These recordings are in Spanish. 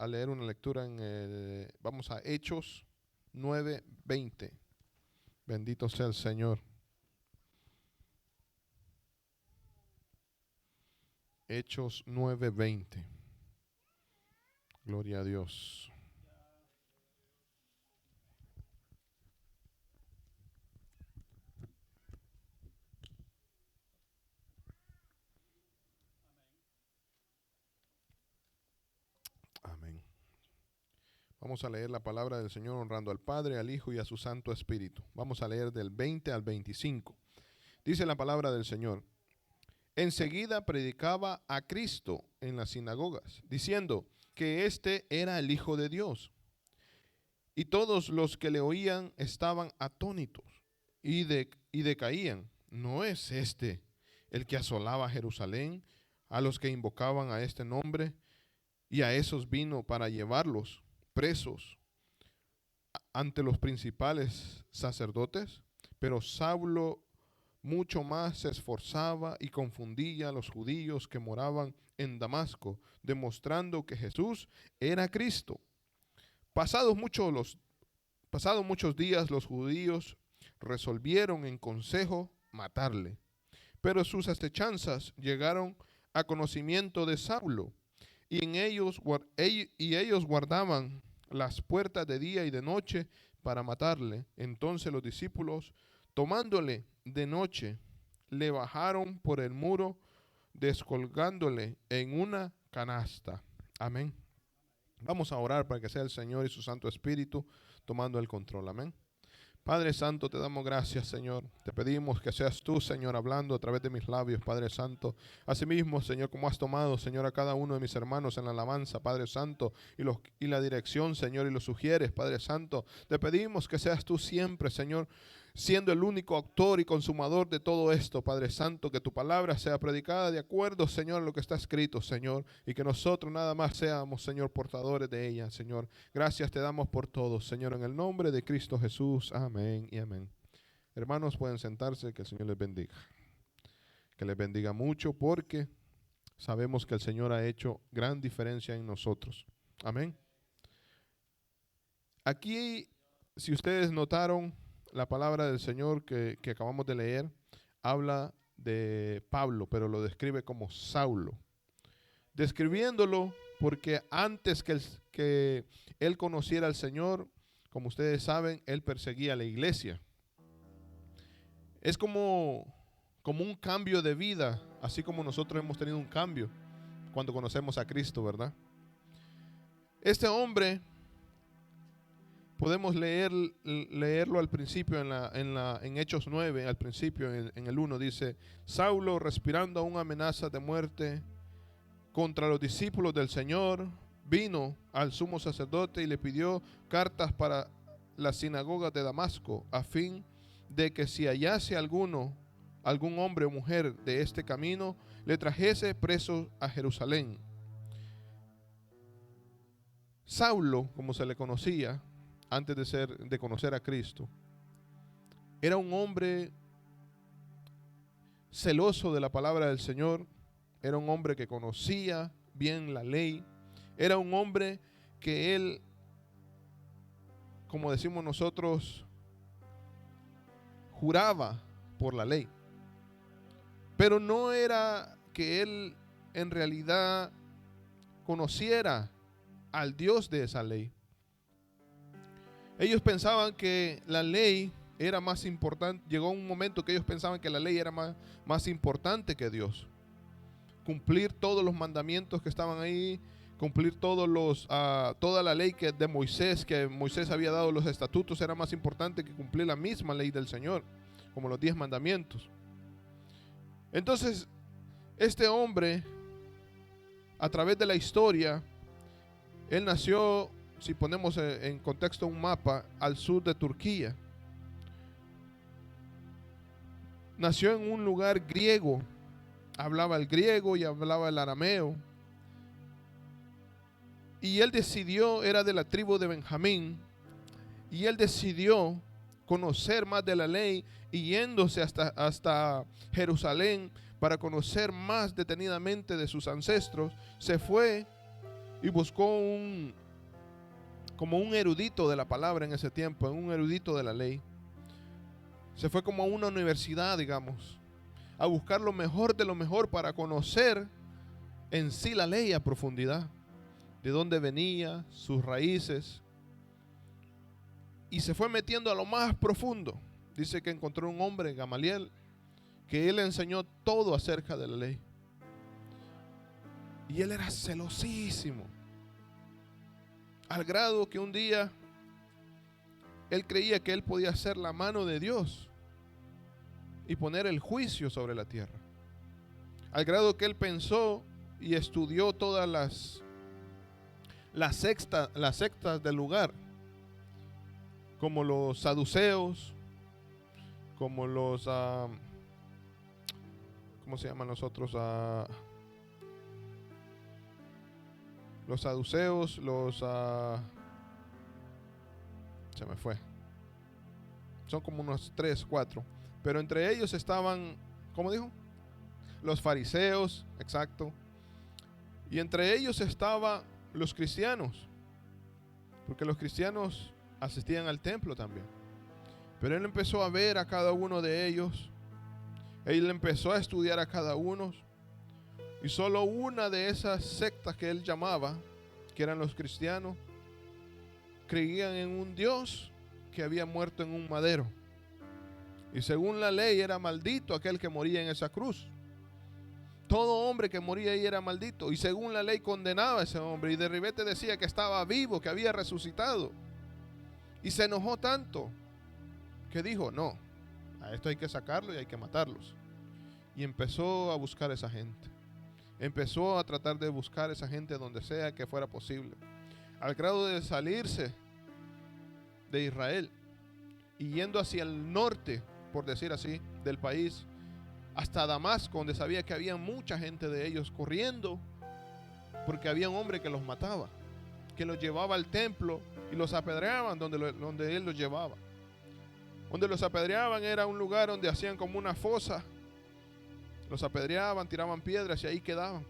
a leer una lectura vamos a Hechos 9:20. Bendito sea el Señor. Hechos 9:20. Gloria a Dios. Amén. Vamos a leer la palabra del Señor honrando al Padre, al Hijo y a su Santo Espíritu. Vamos a leer del 20 al 25. Dice la palabra del Señor: enseguida predicaba a Cristo en las sinagogas, diciendo que éste era el Hijo de Dios. Y todos los que le oían estaban atónitos y decaían. ¿No es este el que asolaba Jerusalén a los que invocaban a este nombre? Y a esos vino para llevarlos presos ante los principales sacerdotes. Pero Saulo mucho más se esforzaba y confundía a los judíos que moraban en Damasco, demostrando que Jesús era Cristo. Pasados muchos días, los judíos resolvieron en consejo matarle. Pero sus asechanzas llegaron a conocimiento de Saulo, y ellos guardaban las puertas de día y de noche para matarle. Entonces los discípulos, tomándole de noche, le bajaron por el muro, descolgándole en una canasta. Amén. Vamos a orar para que sea el Señor y su Santo Espíritu tomando el control. Amén. Padre Santo, te damos gracias, Señor. Te pedimos que seas tú, Señor, hablando a través de mis labios, Padre Santo. Asimismo, Señor, como has tomado, Señor, a cada uno de mis hermanos en la alabanza, Padre Santo, y la dirección, Señor, y los sugieres, Padre Santo. Te pedimos que seas tú siempre, Señor, siendo el único autor y consumador de todo esto, Padre Santo, que tu palabra sea predicada de acuerdo, Señor, a lo que está escrito, Señor, y que nosotros nada más seamos, Señor, portadores de ella, Señor. Gracias te damos por todo, Señor, en el nombre de Cristo Jesús. Amén y amén. Hermanos, pueden sentarse, que el Señor les bendiga. Que les bendiga mucho, porque sabemos que el Señor ha hecho gran diferencia en nosotros. Amén. Aquí, si ustedes notaron, la palabra del Señor que acabamos de leer habla de Pablo, pero lo describe como Saulo. Describiéndolo porque antes que él conociera al Señor, como ustedes saben, él perseguía a la iglesia. Es como un cambio de vida, así como nosotros hemos tenido un cambio cuando conocemos a Cristo, ¿verdad? Este hombre, podemos leerlo al principio en Hechos 9, al principio en el 1, dice: Saulo, respirando aún amenazas de muerte contra los discípulos del Señor, vino al sumo sacerdote y le pidió cartas para las sinagogas de Damasco, a fin de que si hallase algún hombre o mujer de este camino, le trajese preso a Jerusalén. Saulo, como se le conocía antes de conocer a Cristo, era un hombre celoso de la palabra del Señor, era un hombre que conocía bien la ley, era un hombre que él, como decimos nosotros, juraba por la ley. Pero no era que él en realidad conociera al Dios de esa ley. Ellos pensaban que la ley era más importante. Llegó un momento que ellos pensaban que la ley era más importante que Dios. Cumplir todos los mandamientos que estaban ahí, cumplir toda la ley de Moisés, que Moisés había dado los estatutos, era más importante que cumplir la misma ley del Señor, como los 10 mandamientos. Entonces, este hombre, a través de la historia, él nació, si ponemos en contexto un mapa, al sur de Turquía. Nació en un lugar griego, hablaba el griego y hablaba el arameo. Y él decidió, era de la tribu de Benjamín, y él decidió conocer más de la ley, y yéndose hasta Jerusalén para conocer más detenidamente de sus ancestros, se fue y buscó como un erudito de la palabra en ese tiempo, un erudito de la ley. Se fue como a una universidad, digamos, a buscar lo mejor de lo mejor para conocer en sí la ley a profundidad, de dónde venía, sus raíces, y se fue metiendo a lo más profundo. Dice que encontró un hombre, Gamaliel, que él le enseñó todo acerca de la ley, y él era celosísimo, al grado que un día él creía que él podía hacer la mano de Dios y poner el juicio sobre la tierra, al grado que él pensó y estudió todas las sectas del lugar, como los saduceos, como los ¿cómo se llaman los otros? Los saduceos, se me fue, son como unos 3, 4, pero entre ellos estaban, ¿cómo dijo? Los fariseos, exacto, y entre ellos estaban los cristianos, porque los cristianos asistían al templo también. Pero él empezó a ver a cada uno de ellos, él empezó a estudiar a cada uno, y solo una de esas sectas que él llamaba, que eran los cristianos, creían en un Dios que había muerto en un madero, y según la ley era maldito aquel que moría en esa cruz. Todo hombre que moría ahí era maldito, y según la ley condenaba a ese hombre, y de ribete decía que estaba vivo, que había resucitado. Y se enojó tanto que dijo: no, a esto hay que sacarlo y hay que matarlos. Y empezó a buscar a esa gente, empezó a tratar de buscar a esa gente donde sea que fuera posible, al grado de salirse de Israel y yendo hacia el norte, por decir así, del país, hasta Damasco, donde sabía que había mucha gente de ellos corriendo, porque había un hombre que los mataba, que los llevaba al templo y los apedreaban donde él los llevaba. Donde los apedreaban era un lugar donde hacían como una fosa, los apedreaban, tiraban piedras y ahí quedaban.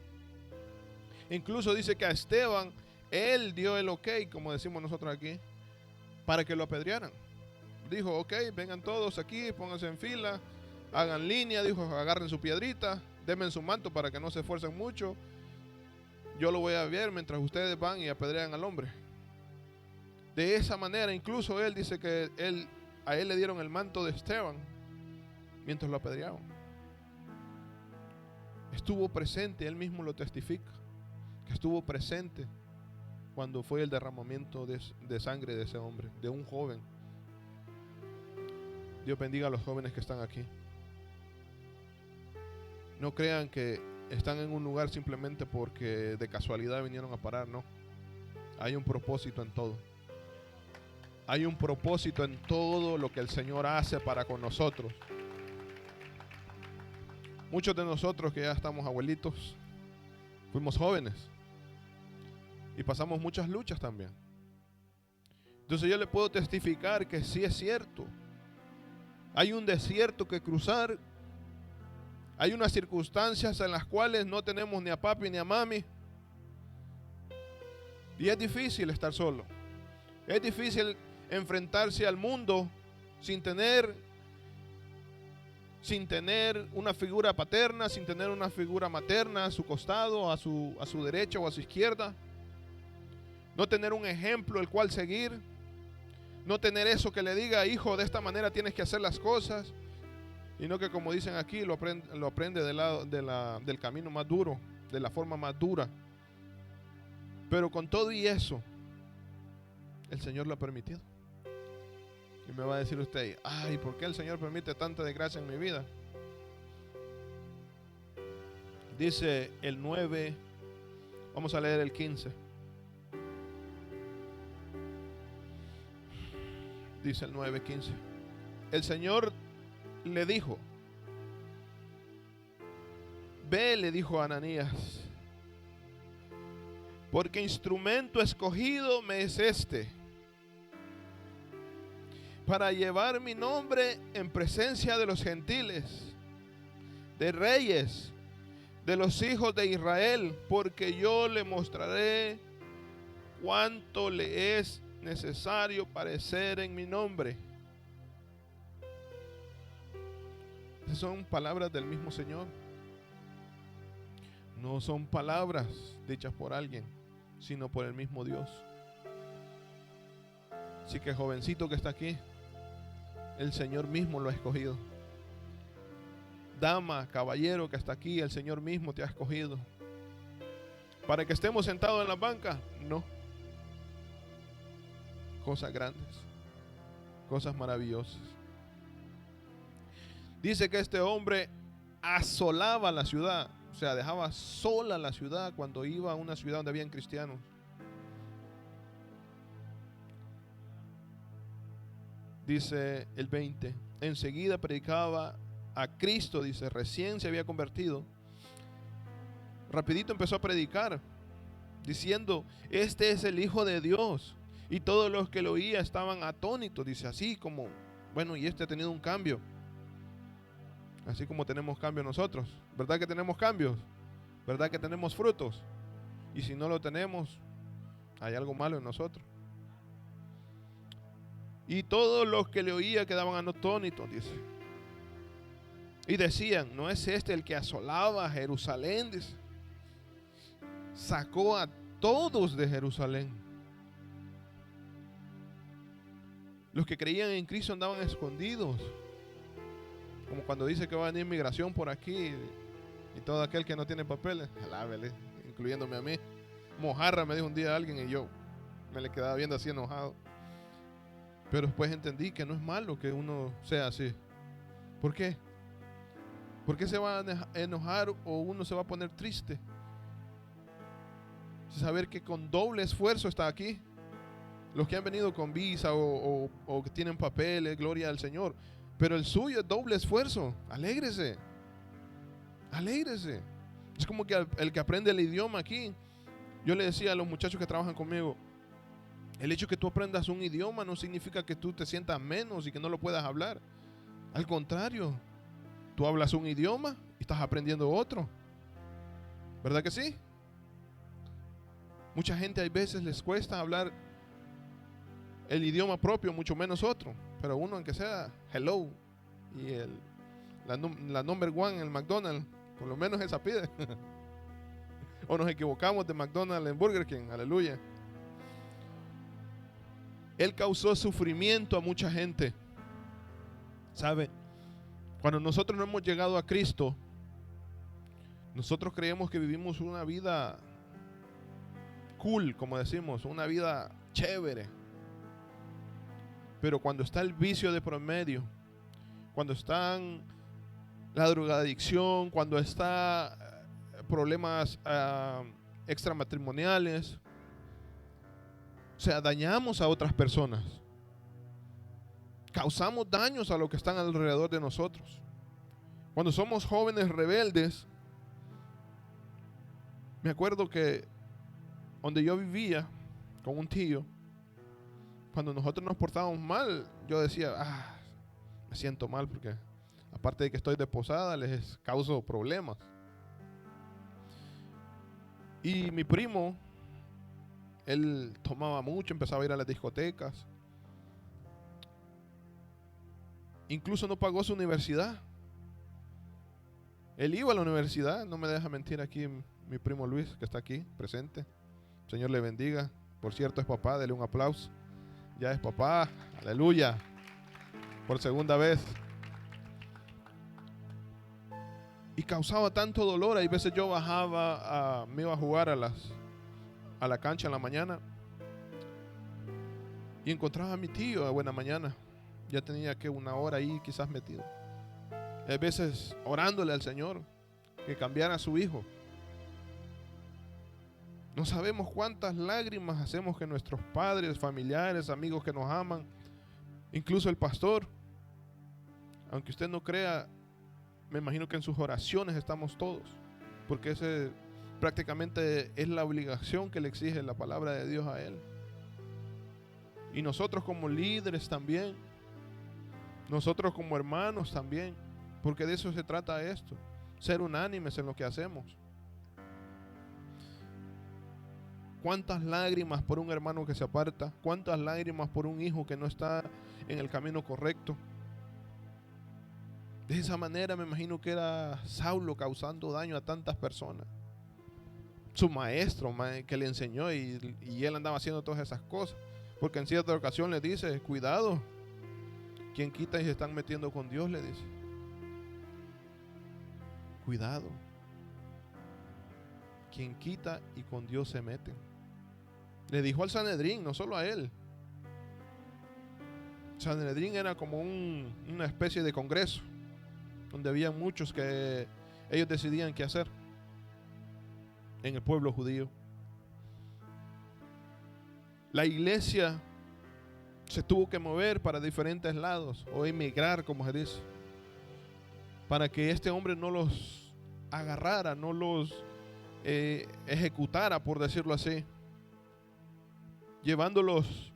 Incluso dice que a Esteban él dio el ok, como decimos nosotros aquí, para que lo apedrearan. Dijo: ok, vengan todos aquí, pónganse en fila, hagan línea, dijo, agarren su piedrita, denme su manto para que no se esfuercen mucho, yo lo voy a ver mientras ustedes van y apedrean al hombre. De esa manera, incluso él dice que a él le dieron el manto de Esteban mientras lo apedreaban. Estuvo presente, él mismo lo testifica, que estuvo presente cuando fue el derramamiento de sangre de ese hombre, de un joven. Dios bendiga a los jóvenes que están aquí. No crean que están en un lugar simplemente porque de casualidad vinieron a parar, no. Hay un propósito en todo. Hay un propósito en todo lo que el Señor hace para con nosotros. Muchos de nosotros que ya estamos abuelitos, fuimos jóvenes y pasamos muchas luchas también. Entonces yo le puedo testificar que sí es cierto. Hay un desierto que cruzar. Hay unas circunstancias en las cuales no tenemos ni a papi ni a mami. Y es difícil estar solo. Es difícil enfrentarse al mundo sin tener una figura paterna, sin tener una figura materna a su costado, a su derecha o a su izquierda. No tener un ejemplo el cual seguir. No tener eso que le diga: hijo, de esta manera tienes que hacer las cosas. Y no que, como dicen aquí, lo aprende del camino más duro, de la forma más dura. Pero con todo y eso, el Señor lo ha permitido. Y me va a decir usted: ay, ¿por qué el Señor permite tanta desgracia en mi vida? Dice el 9, vamos a leer el 15. Dice el 9:15. El Señor le dijo: ve, le dijo a Ananías, porque instrumento escogido me es este, para llevar mi nombre en presencia de los gentiles, de reyes, de los hijos de Israel, porque yo le mostraré cuánto le es necesario padecer en mi nombre. Esas son palabras del mismo Señor. No son palabras dichas por alguien, sino por el mismo Dios. Así que jovencito que está aquí, el Señor mismo lo ha escogido. Dama, caballero que está aquí, el Señor mismo te ha escogido. ¿Para que estemos sentados en la banca? No. Cosas grandes, cosas maravillosas. Dice que este hombre asolaba la ciudad, o sea, dejaba sola la ciudad cuando iba a una ciudad donde habían cristianos. Dice el 20, enseguida predicaba a Cristo, dice, recién se había convertido. Rapidito empezó a predicar, diciendo, este es el Hijo de Dios. Y todos los que lo oían estaban atónitos, dice, así como, bueno, y este ha tenido un cambio. Así como tenemos cambios nosotros. ¿Verdad que tenemos cambios? ¿Verdad que tenemos frutos? Y si no lo tenemos, hay algo malo en nosotros. Y todos los que le oían quedaban atónitos, dice. Y decían, ¿no es este el que asolaba a Jerusalén? Dice. Sacó a todos de Jerusalén. Los que creían en Cristo andaban escondidos. Como cuando dice que va a venir migración por aquí y todo aquel que no tiene papeles, alábele, incluyéndome a mí. Mojarra me dijo un día alguien y yo me le quedaba viendo así enojado. Pero después entendí que no es malo que uno sea así. ¿Por qué? ¿Por qué se va a enojar o uno se va a poner triste? Saber que con doble esfuerzo está aquí. Los que han venido con visa o que tienen papeles, gloria al Señor. Pero el suyo es doble esfuerzo. Alégrese. Alégrese. Es como que el que aprende el idioma aquí. Yo le decía a los muchachos que trabajan conmigo, el hecho de que tú aprendas un idioma no significa que tú te sientas menos y que no lo puedas hablar. Al contrario, tú hablas un idioma y estás aprendiendo otro. ¿Verdad que sí? Mucha gente a veces les cuesta hablar el idioma propio, mucho menos otro. Pero uno, aunque sea hello y la number one en el McDonald's, por lo menos esa pide. O nos equivocamos de McDonald's en Burger King, aleluya. Él causó sufrimiento a mucha gente. ¿Sabe? Cuando nosotros no hemos llegado a Cristo, nosotros creemos que vivimos una vida cool, como decimos, una vida chévere. Pero cuando está el vicio de promedio, cuando están la drogadicción, cuando está problemas extramatrimoniales, o sea, dañamos a otras personas, causamos daños a los que están alrededor de nosotros. Cuando somos jóvenes rebeldes, me acuerdo que donde yo vivía con un tío, cuando nosotros nos portábamos mal, yo decía, me siento mal porque aparte de que estoy de posada, les causo problemas. Y mi primo, él tomaba mucho, empezaba a ir a las discotecas. Incluso no pagó su universidad. Él iba a la universidad, no me deja mentir aquí mi primo Luis, que está aquí presente. Señor le bendiga. Por cierto, es papá, dele un aplauso. Ya es papá, aleluya. Por segunda vez. Y causaba tanto dolor. Hay veces yo bajaba, me iba a jugar a la cancha en la mañana y encontraba a mi tío a buena mañana. Ya tenía que una hora ahí quizás metido. A veces orándole al Señor que cambiara a su hijo. No sabemos cuántas lágrimas hacemos que nuestros padres, familiares, amigos que nos aman, incluso el pastor, aunque usted no crea, me imagino que en sus oraciones estamos todos, porque ese prácticamente es la obligación que le exige la palabra de Dios a él. Y nosotros como líderes también, nosotros como hermanos también, porque de eso se trata esto, ser unánimes en lo que hacemos. ¿Cuántas lágrimas por un hermano que se aparta? ¿Cuántas lágrimas por un hijo que no está en el camino correcto? De esa manera me imagino que era Saulo causando daño a tantas personas. Su maestro que le enseñó y él andaba haciendo todas esas cosas. Porque en cierta ocasión le dice, cuidado, quien quita y se están metiendo con Dios, le dice. Cuidado. Quien quita y con Dios se meten. Le dijo al Sanedrín, no solo a él. Sanedrín era como una especie de congreso, donde había muchos que ellos decidían qué hacer en el pueblo judío. La iglesia se tuvo que mover para diferentes lados, o emigrar, como se dice, para que este hombre no los agarrara, no los ejecutara, por decirlo así, llevándolos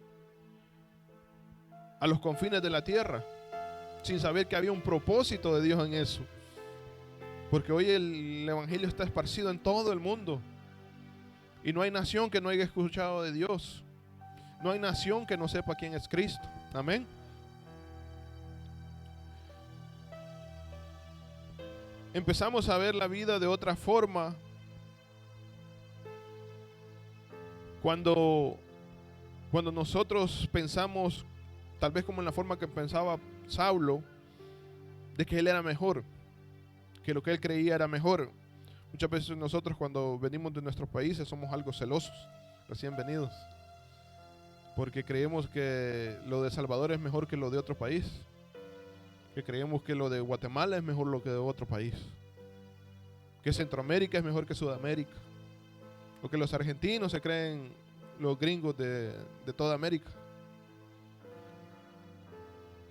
a los confines de la tierra, sin saber que había un propósito de Dios en eso. Porque hoy el evangelio está esparcido en todo el mundo, y no hay nación que no haya escuchado de Dios. No hay nación que no sepa quién es Cristo. Amén. Empezamos a ver la vida de otra forma cuando nosotros pensamos, tal vez como en la forma que pensaba Saulo, de que él era mejor, que lo que él creía era mejor. Muchas veces nosotros, cuando venimos de nuestros países, somos algo celosos, recién venidos, porque creemos que lo de Salvador es mejor que lo de otro país, que creemos que lo de Guatemala es mejor lo que de otro país, que Centroamérica es mejor que Sudamérica, o que los argentinos se creen los gringos de toda América.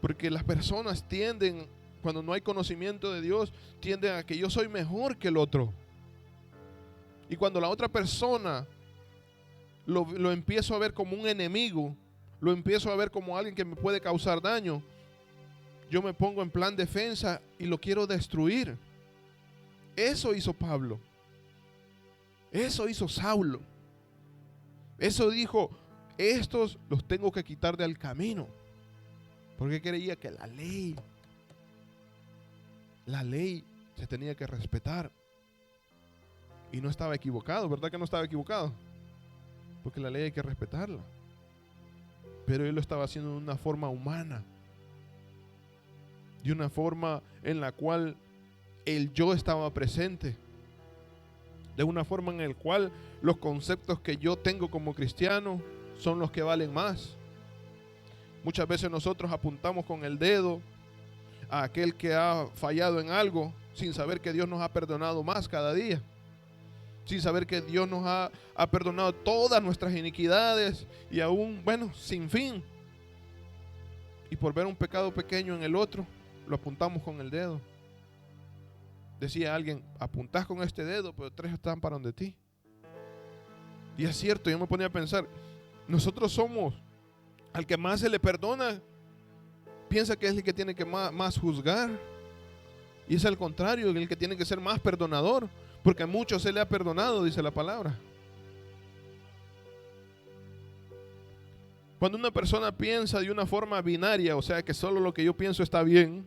Porque las personas tienden, cuando no hay conocimiento de Dios, tienden a que yo soy mejor que el otro. Y cuando la otra persona lo empiezo a ver como un enemigo, lo empiezo a ver como alguien que me puede causar daño, yo me pongo en plan defensa y lo quiero destruir. Eso hizo Pablo. Eso hizo Saulo. Eso dijo, estos los tengo que quitar del camino. Porque creía que la ley se tenía que respetar. Y no estaba equivocado, ¿verdad que no estaba equivocado? Porque la ley hay que respetarla. Pero él lo estaba haciendo de una forma humana, de una forma en la cual el yo estaba presente, de una forma en la cual los conceptos que yo tengo como cristiano son los que valen más. Muchas veces nosotros apuntamos con el dedo a aquel que ha fallado en algo, sin saber que Dios nos ha perdonado más cada día, sin saber que Dios nos ha perdonado todas nuestras iniquidades y aún, sin fin. Y por ver un pecado pequeño en el otro, lo apuntamos con el dedo. Decía alguien, apuntás con este dedo, pero 3 están para donde ti. Y es cierto, yo me ponía a pensar, nosotros somos, al que más se le perdona, piensa que es el que tiene que más juzgar. Y es al contrario, el que tiene que ser más perdonador, porque a muchos se le ha perdonado, dice la palabra. Cuando una persona piensa de una forma binaria, o sea que solo lo que yo pienso está bien,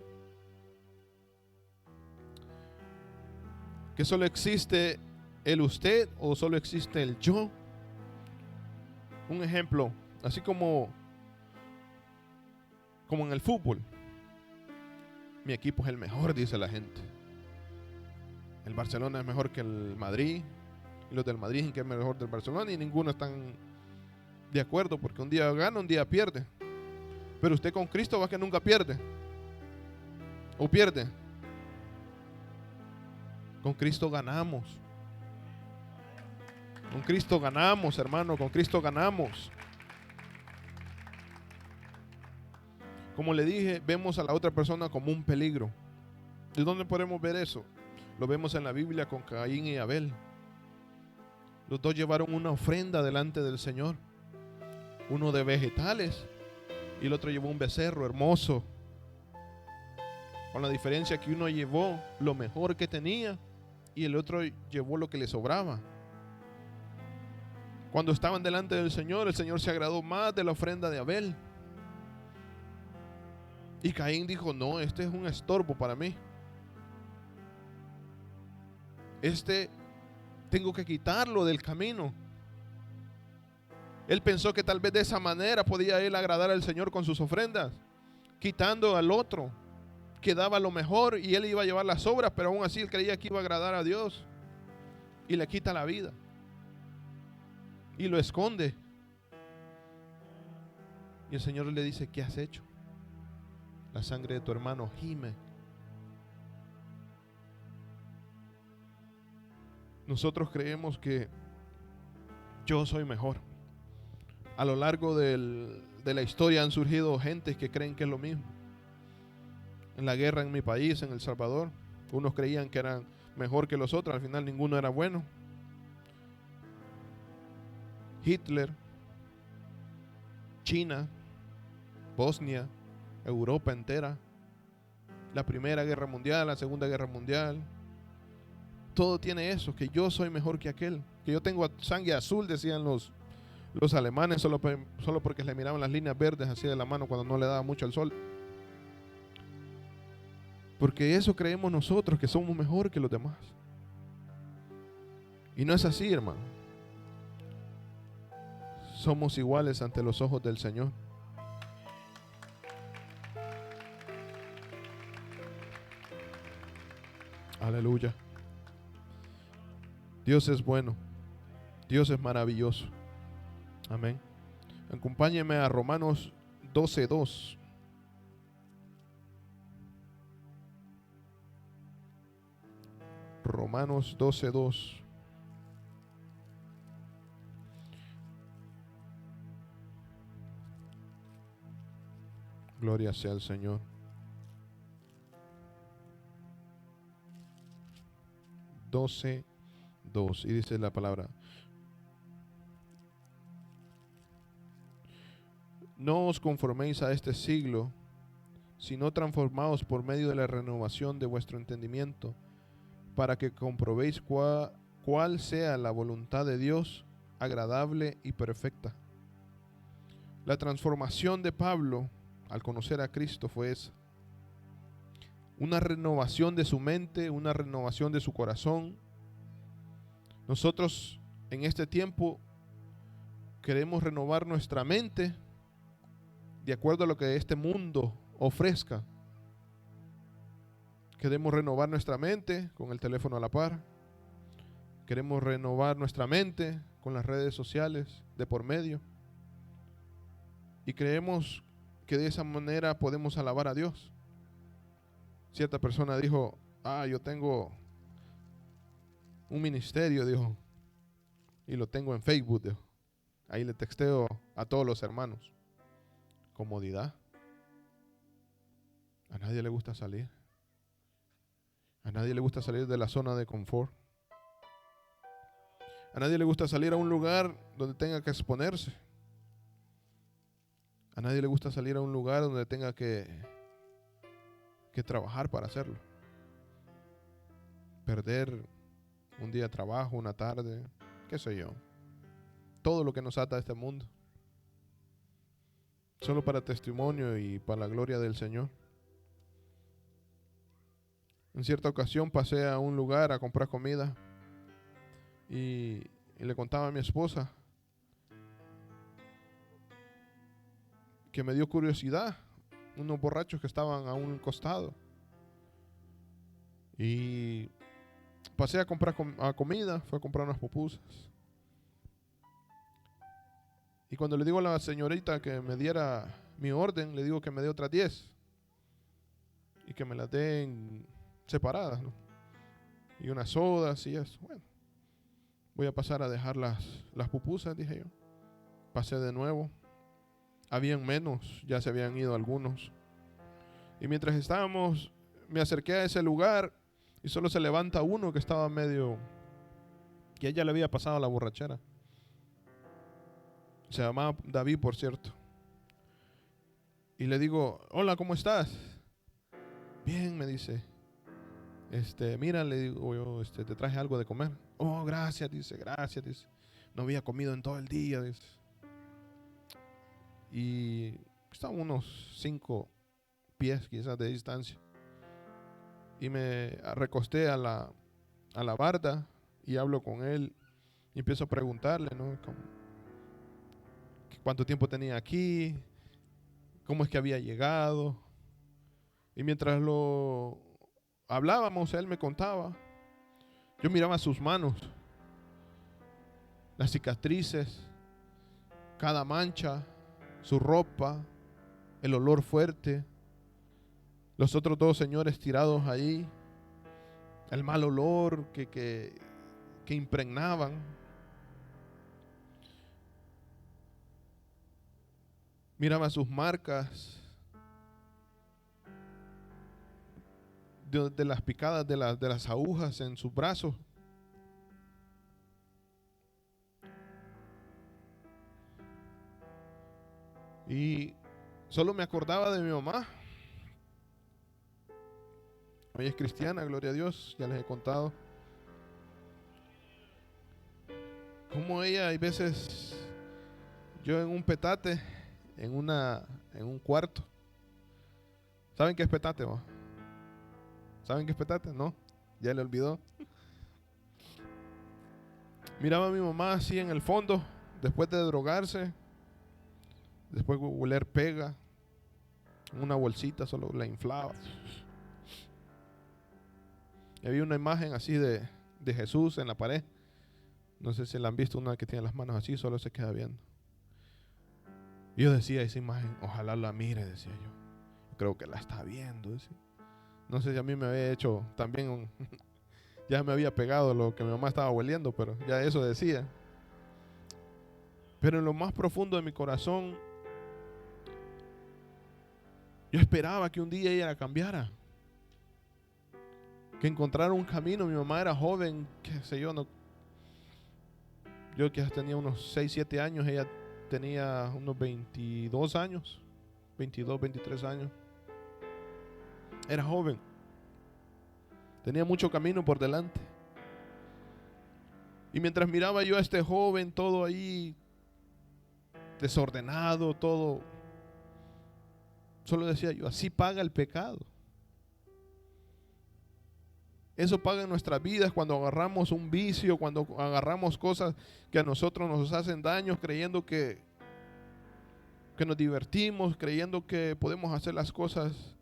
que solo existe el usted o solo existe el yo. Un ejemplo, así como en el fútbol, mi equipo es el mejor, dice la gente. El Barcelona es mejor que el Madrid, y los del Madrid dicen que es mejor del Barcelona, y ninguno están de acuerdo, porque un día gana, un día pierde. Pero usted con Cristo va que nunca pierde, o pierde. Con Cristo ganamos. Con Cristo ganamos, hermano, con Cristo ganamos. Como le dije, vemos a la otra persona como un peligro. ¿De dónde podemos ver eso? Lo vemos en la Biblia con Caín y Abel. Los dos llevaron una ofrenda delante del Señor. Uno de vegetales y el otro llevó un becerro hermoso. Con la diferencia que uno llevó lo mejor que tenía y el otro llevó lo que le sobraba. Cuando estaban delante del Señor, el Señor se agradó más de la ofrenda de Abel. Y Caín dijo, no, este es un estorbo para mí. Tengo que quitarlo del camino. Él pensó que tal vez de esa manera podía él agradar al Señor con sus ofrendas, quitando al otro que daba lo mejor y él iba a llevar las obras, pero aún así él creía que iba a agradar a Dios y le quita la vida y lo esconde. Y el Señor le dice, ¿qué has hecho? La sangre de tu hermano gime. Nosotros creemos que yo soy mejor. A lo largo de la historia han surgido gentes que creen que es lo mismo. En la guerra en mi país, en El Salvador, unos creían que eran mejor que los otros, al final ninguno era bueno. Hitler, China, Bosnia, Europa entera, la Primera Guerra Mundial, la Segunda Guerra Mundial, todo tiene eso, que yo soy mejor que aquel, que yo tengo sangre azul, decían los alemanes, solo porque le miraban las líneas verdes así de la mano cuando no le daba mucho el sol. Porque eso creemos nosotros, que somos mejor que los demás. Y no es así, hermano. Somos iguales ante los ojos del Señor. Aleluya. Dios es bueno. Dios es maravilloso. Amén. Acompáñeme a Romanos 12:2. Romanos 12:2. Gloria sea al Señor. 12:2. Y dice la palabra: no os conforméis a este siglo, sino transformaos por medio de la renovación de vuestro entendimiento, para que comprobéis cuál sea la voluntad de Dios, agradable y perfecta. La transformación de Pablo al conocer a Cristo fue esa: una renovación de su mente, una renovación de su corazón. Nosotros en este tiempo queremos renovar nuestra mente de acuerdo a lo que este mundo ofrezca. Queremos renovar nuestra mente con el teléfono a la par. Queremos renovar nuestra mente con las redes sociales de por medio. Y creemos que de esa manera podemos alabar a Dios. Cierta persona dijo, yo tengo un ministerio, dijo, y lo tengo en Facebook, dijo. Ahí le texteo a todos los hermanos. Comodidad. A nadie le gusta salir. A nadie le gusta salir de la zona de confort. A nadie le gusta salir a un lugar donde tenga que exponerse. A nadie le gusta salir a un lugar donde tenga que trabajar para hacerlo. Perder un día de trabajo, una tarde, qué sé yo. Todo lo que nos ata a este mundo. Solo para testimonio y para la gloria del Señor. En cierta ocasión pasé a un lugar a comprar comida y le contaba a mi esposa que me dio curiosidad unos borrachos que estaban a un costado. Y pasé a comprar comida, fue a comprar unas pupusas. Y cuando le digo a la señorita que me diera mi orden, le digo que me dé otras 10 y que me las den separadas, ¿no? Y unas sodas y eso. Bueno, voy a pasar a dejar las pupusas, dije yo. Pasé de nuevo. Habían menos, ya se habían ido algunos. Y mientras estábamos, me acerqué a ese lugar y solo se levanta uno que estaba medio, que a ella le había pasado la borrachera. Se llamaba David, por cierto. Y le digo, hola, ¿cómo estás? Bien, me dice. Mira, le digo yo, te traje algo de comer. Oh, gracias, dice, gracias, dice. no había comido en todo el día, dice. Y estaba unos 5 pies quizás de distancia. Y me recosté a la barda y hablo con él y empiezo a preguntarle, ¿no? ¿Cuánto tiempo tenía aquí? ¿Cómo es que había llegado? Y mientras lo hablábamos, él me contaba. Yo miraba sus manos, las cicatrices, cada mancha, su ropa, el olor fuerte, los otros 2 señores tirados ahí, el mal olor que impregnaban. Miraba sus marcas de las picadas de las agujas en sus brazos. Y solo me acordaba de mi mamá. Ella es cristiana, gloria a Dios, ya les he contado. Como ella, hay veces, yo en un petate, en un cuarto. ¿Saben qué es petate, va? ¿Saben qué es petate? No, ya le olvidó. Miraba a mi mamá así en el fondo, después de drogarse, después de oler pega, una bolsita solo la inflaba. Y había una imagen así de Jesús en la pared. No sé si la han visto, una que tiene las manos así, solo se queda viendo. Y yo decía, esa imagen, ojalá la mire, decía yo. Creo que la está viendo, decía. No sé si a mí me había hecho también, ya me había pegado lo que mi mamá estaba hueliendo, pero ya eso decía. Pero en lo más profundo de mi corazón, yo esperaba que un día ella la cambiara, que encontrara un camino. Mi mamá era joven, qué sé yo, yo que tenía unos 6, 7 años, ella tenía unos 22 años, 22, 23 años. Era joven, tenía mucho camino por delante. Y mientras miraba yo a este joven, todo ahí desordenado, todo, solo decía yo, así paga el pecado. Eso paga en nuestras vidas cuando agarramos un vicio, cuando agarramos cosas que a nosotros nos hacen daño, creyendo que nos divertimos, creyendo que podemos hacer las cosas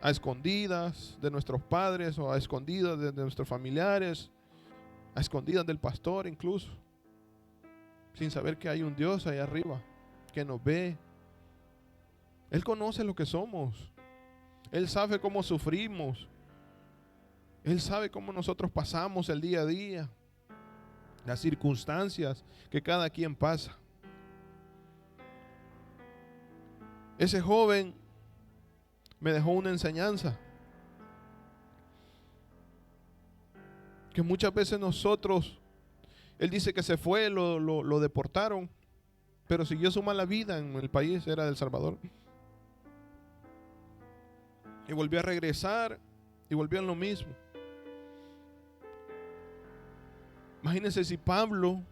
a escondidas de nuestros padres o a escondidas de nuestros familiares, a escondidas del pastor incluso, sin saber que hay un Dios ahí arriba que nos ve. Él conoce lo que somos. Él sabe cómo sufrimos. Él sabe cómo nosotros pasamos el día a día, las circunstancias que cada quien pasa. Ese joven me dejó una enseñanza, que muchas veces nosotros, él dice que se fue, lo deportaron, pero siguió su mala vida en el país, era de El Salvador. Y volvió a regresar y volvió en lo mismo. Imagínense si Pablo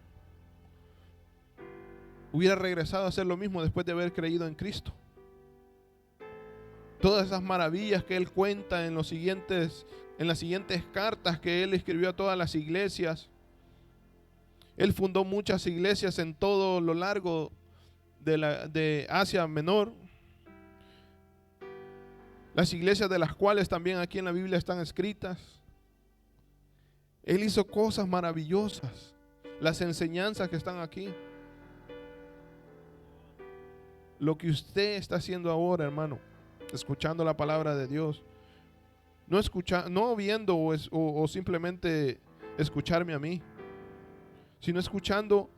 hubiera regresado a hacer lo mismo después de haber creído en Cristo. Todas esas maravillas que él cuenta en las siguientes cartas que él escribió a todas las iglesias. Él fundó muchas iglesias en todo lo largo de Asia Menor. Las iglesias de las cuales también aquí en la Biblia están escritas. Él hizo cosas maravillosas. Las enseñanzas que están aquí. Lo que usted está haciendo ahora, hermano, escuchando la palabra de Dios, no viendo o simplemente escucharme a mí, sino escuchando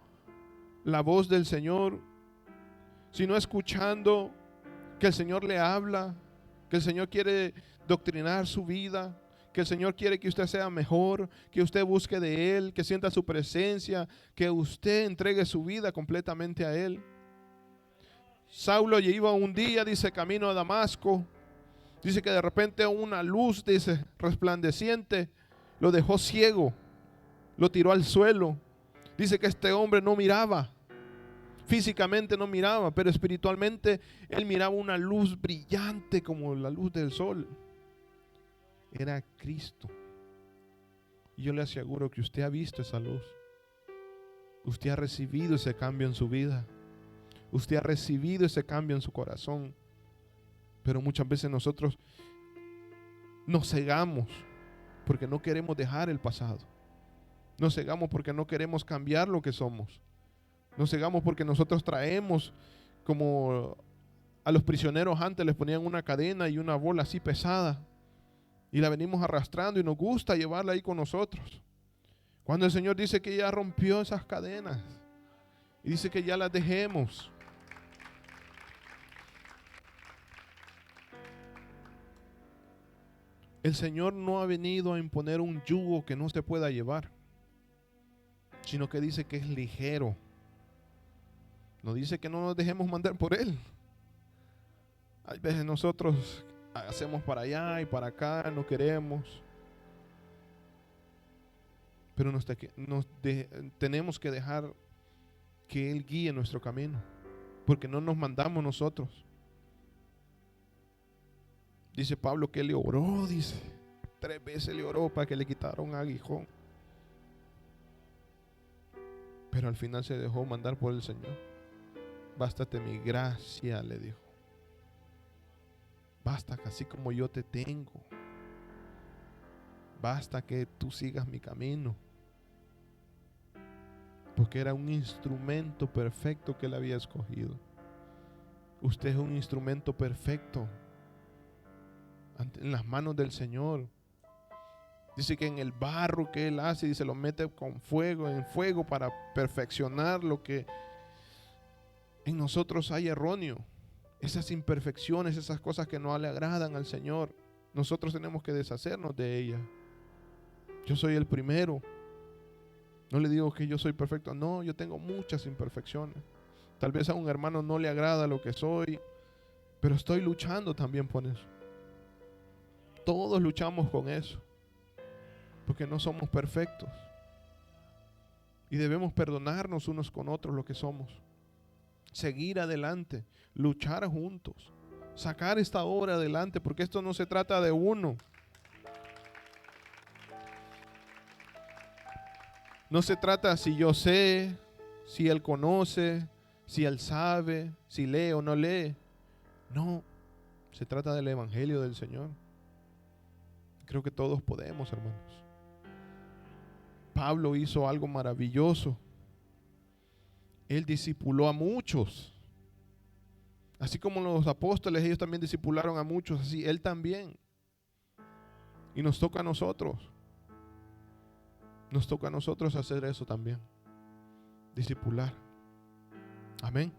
la voz del Señor, sino escuchando que el Señor le habla, que el Señor quiere doctrinar su vida, que el Señor quiere que usted sea mejor, que usted busque de Él, que sienta su presencia, que usted entregue su vida completamente a Él. Saulo iba un día, dice, camino a Damasco. Dice que de repente una luz, dice, resplandeciente, lo dejó ciego, lo tiró al suelo. Dice que este hombre no miraba. Físicamente no miraba, pero espiritualmente él miraba una luz brillante como la luz del sol. Era Cristo. Y yo le aseguro que usted ha visto esa luz. Usted ha recibido ese cambio en su vida. Usted ha recibido ese cambio en su corazón. Pero muchas veces nosotros nos cegamos porque no queremos dejar el pasado. Nos cegamos porque no queremos cambiar lo que somos. Nos cegamos porque nosotros traemos, como a los prisioneros antes les ponían una cadena y una bola así pesada, y la venimos arrastrando y nos gusta llevarla ahí con nosotros. Cuando el Señor dice que ya rompió esas cadenas y dice que ya las dejemos. El Señor no ha venido a imponer un yugo que no se pueda llevar, sino que dice que es ligero. No dice que no nos dejemos mandar por Él. Hay veces nosotros hacemos para allá y para acá, no queremos. Pero tenemos que dejar que Él guíe nuestro camino, porque no nos mandamos nosotros. Dice Pablo que Él le oró, dice, 3 veces le oró para que le quitara un aguijón. Pero al final se dejó mandar por el Señor. Bástate mi gracia, le dijo. Basta que así como yo te tengo. Basta que tú sigas mi camino. Porque era un instrumento perfecto que Él había escogido. Usted es un instrumento perfecto en las manos del Señor. Dice que en el barro que Él hace, dice, lo mete con fuego, en fuego, para perfeccionar lo que en nosotros hay erróneo. Esas imperfecciones, esas cosas que no le agradan al Señor, nosotros tenemos que deshacernos de ellas. Yo soy el primero. No le digo que yo soy perfecto. No, yo tengo muchas imperfecciones. Tal vez a un hermano no le agrada lo que soy, pero estoy luchando también por eso. Todos luchamos con eso, porque no somos perfectos. Y debemos perdonarnos unos con otros lo que somos. Seguir adelante, luchar juntos, sacar esta obra adelante, porque esto no se trata de uno. No se trata si yo sé, si él conoce, si él sabe, si lee o no lee. No, se trata del evangelio del Señor. Creo que todos podemos, hermanos. Pablo hizo algo maravilloso. Él discipuló a muchos. Así como los apóstoles, ellos también discipularon a muchos, así Él también. Y nos toca a nosotros. Nos toca a nosotros hacer eso también. Discipular. Amén.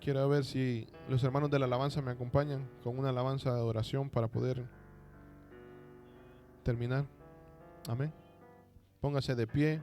Quiero ver si los hermanos de la alabanza me acompañan con una alabanza de adoración para poder terminar. Amén. Póngase de pie.